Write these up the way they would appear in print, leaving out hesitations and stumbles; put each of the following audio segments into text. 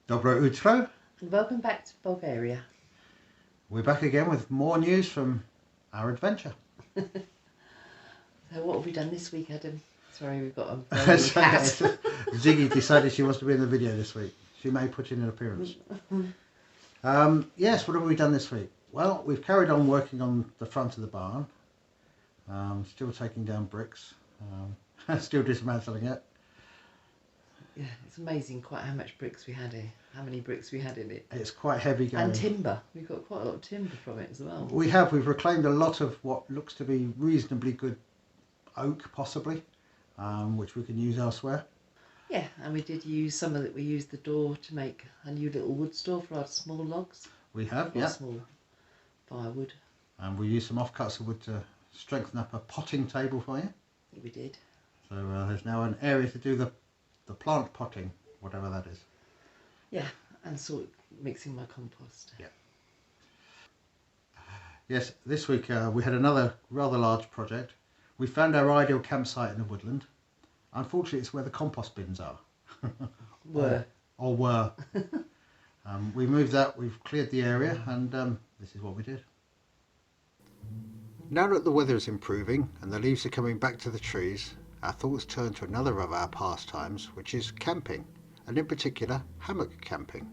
Dobro Utro. And welcome back to Bulgaria. We're back again with more news from our adventure. So what have we done this week, Adam? Sorry, we've got a very cat. Ziggy decided she wants to be in the video this week. She may put in an appearance. Yes, what have we done this week? Well, we've carried on working on the front of the barn. Still taking down bricks. Still dismantling it. Yeah, it's amazing quite how much bricks we had here. How many bricks we had in it. It's quite heavy going. And timber. We've got quite a lot of timber from it as well. We've reclaimed a lot of what looks to be reasonably good oak, possibly, which we can use elsewhere. Yeah, and we did use some of it. We used the door to make a new little wood store for our small logs. We have, yeah. Small firewood. And we used some offcuts of wood to strengthen up a potting table for you. We did. So there's now an area to do the plant potting, whatever that is. Yeah, and sort of mixing my compost. Yeah. Yes, this week we had another rather large project. We found our ideal campsite in the woodland. Unfortunately, it's where the compost bins are. Were. We moved that, we've cleared the area, and this is what we did. Now that the weather is improving and the leaves are coming back to the trees, our thoughts turn to another of our pastimes, which is camping, and in particular hammock camping.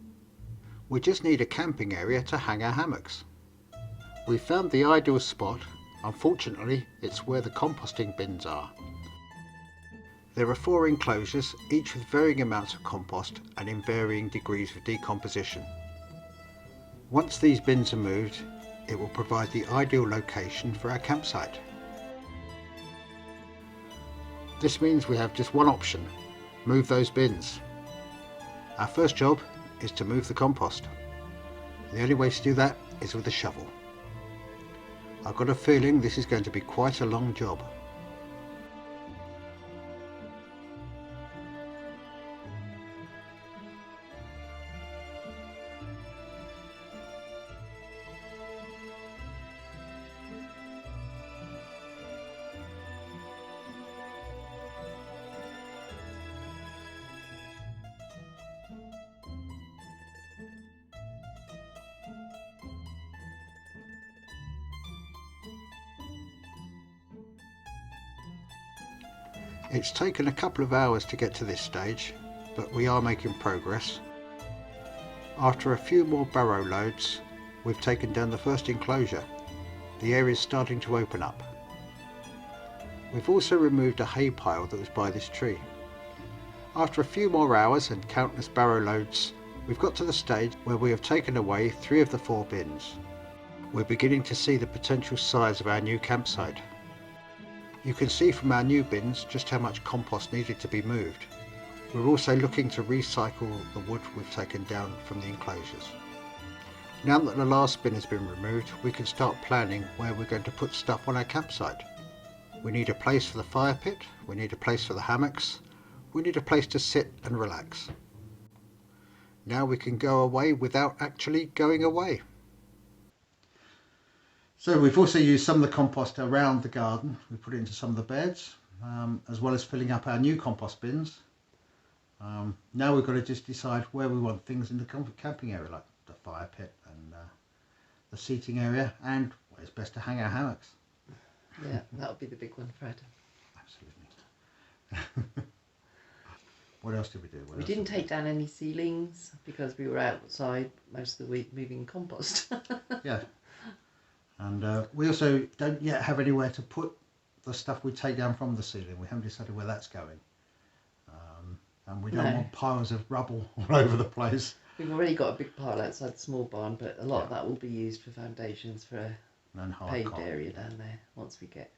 We just need a camping area to hang our hammocks. We found the ideal spot. Unfortunately, it's where the composting bins are. There are 4 enclosures, each with varying amounts of compost and in varying degrees of decomposition. Once these bins are moved, it will provide the ideal location for our campsite. This means we have just one option: move those bins. Our first job is to move the compost. The only way to do that is with a shovel. I've got a feeling this is going to be quite a long job. It's taken a couple of hours to get to this stage, but we are making progress. After a few more barrow loads, we've taken down the first enclosure. The area is starting to open up. We've also removed a hay pile that was by this tree. After a few more hours and countless barrow loads, we've got to the stage where we have taken away 3 of the 4 bins. We're beginning to see the potential size of our new campsite. You can see from our new bins just how much compost needed to be moved. We're also looking to recycle the wood we've taken down from the enclosures. Now that the last bin has been removed, we can start planning where we're going to put stuff on our campsite. We need a place for the fire pit, we need a place for the hammocks, we need a place to sit and relax. Now we can go away without actually going away. So we've also used some of the compost around the garden. We put it into some of the beds, as well as filling up our new compost bins. Now we've got to just decide where we want things in the camping area, like the fire pit and the seating area, and where it's best to hang our hammocks. Yeah, that'll be the big one for Adam. Absolutely. What else did we do? We didn't take down any ceilings because we were outside most of the week moving compost. Yeah. And we also don't yet have anywhere to put the stuff we take down from the ceiling. We haven't decided where that's going. And we don't want piles of rubble all over the place. We've already got a big pile outside the small barn, but a lot of that will be used for foundations for a paved area down there once we get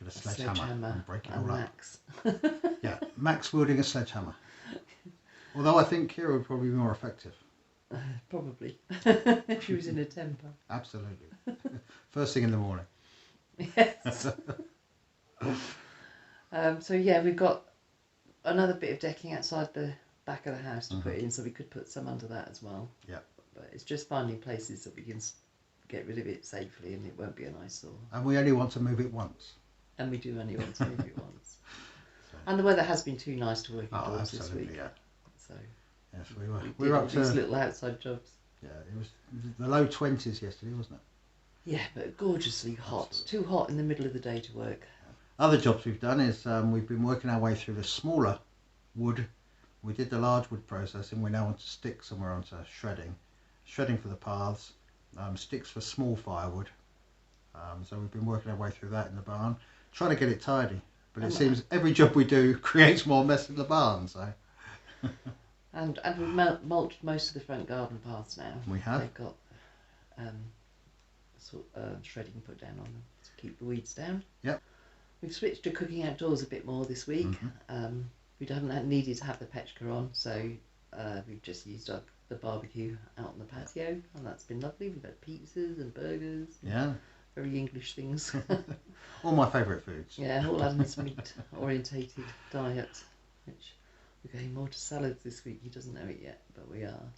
a sledgehammer and break it all Max. up. Yeah, Max wielding a sledgehammer. Although I think Kira would probably be more effective. Probably. If she was in a temper. Absolutely. First thing in the morning. Yes. So yeah, we've got another bit of decking outside the back of the house to put in, so we could put some under that as well. Yeah. But it's just finding places that we can get rid of it safely and it won't be an eyesore. And we only want to move it once. And we do only want to move it once. So. And the weather has been too nice to work indoors this week. Yeah. So. Yes, we were. We were did up all these to little outside jobs. Yeah, it was the low 20s yesterday, wasn't it? Yeah, but gorgeously hot. Absolutely. Too hot in the middle of the day to work. Other jobs we've done is we've been working our way through the smaller wood. We did the large wood processing. We're now onto sticks and we're onto shredding. Shredding for the paths, sticks for small firewood. So we've been working our way through that in the barn, trying to get it tidy. But it seems every job we do creates more mess in the barn. So. And we've mulched most of the front garden paths now. We have. They've got shredding put down on them to keep the weeds down. Yep. We've switched to cooking outdoors a bit more this week. Mm-hmm. We haven't needed to have the pechka on, so we've just used up the barbecue out on the patio, and that's been lovely. We've had pizzas and burgers. Yeah. Very English things. All my favourite foods. Yeah, all Adam's meat orientated diet, which we're going more to salads this week. He doesn't know it yet, but we are.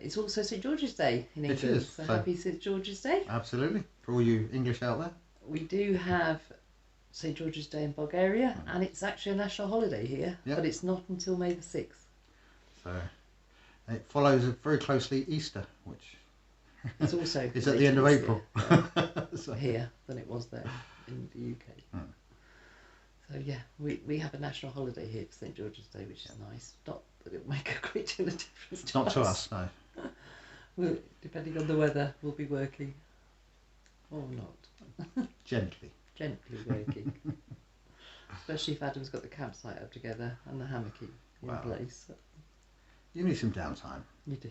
It's also St George's Day in England. It is. So happy St George's Day. Absolutely. For all you English out there. We do have St George's Day in Bulgaria, and it's actually a national holiday here, but it's not until May the 6th. So it follows very closely Easter, which it's also is at the end of April. So. Here than it was there in the UK. So yeah, we have a national holiday here for St George's Day, which is nice. Not that it'll make a great deal of difference Not to us, no. Well, depending on the weather, we'll be working or not. Gently working. Especially if Adam's got the campsite up together and the hammocking in place. You need some downtime. You do.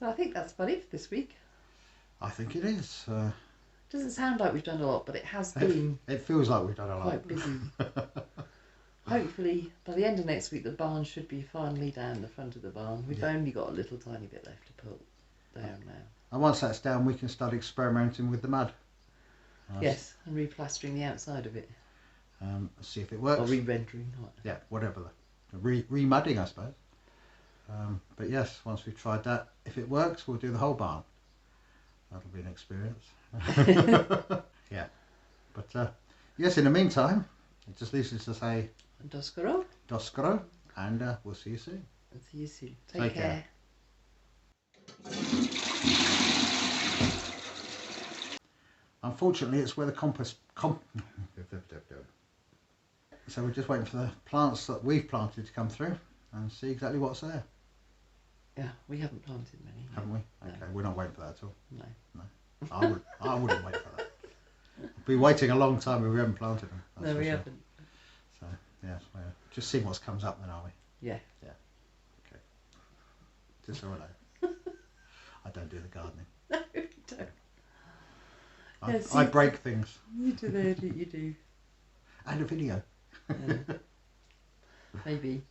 So I think that's about it for this week. I think it is. Doesn't sound like we've done a lot, but it has been. It feels like we've done a lot. Quite busy. Hopefully, by the end of next week, the barn should be finally down the front of the barn. We've only got a little tiny bit left to put down now. And once that's down, we can start experimenting with the mud. Yes, and replastering the outside of it. See if it works. Or re-rendering. Yeah, whatever. Re-mudding, I suppose. But yes, once we've tried that, if it works, we'll do the whole barn. That'll be an experience. Yeah. But yes, in the meantime, it just leaves us to say Doskoro, and we'll see you soon. And see you soon. Take care. Unfortunately, it's where the compost... So we're just waiting for the plants that we've planted to come through and see exactly what's there. Yeah, we haven't planted many. Haven't we? Okay, no. We're not waiting for that at all. No. I wouldn't wait for that. We'd be waiting a long time if we haven't planted them. No, we haven't. So, yes, we're just seeing what comes up then, are we? Yeah. Yeah. Okay. Just so I know. I don't do the gardening. No, you don't. I break things. You do, you do. And a video. Maybe.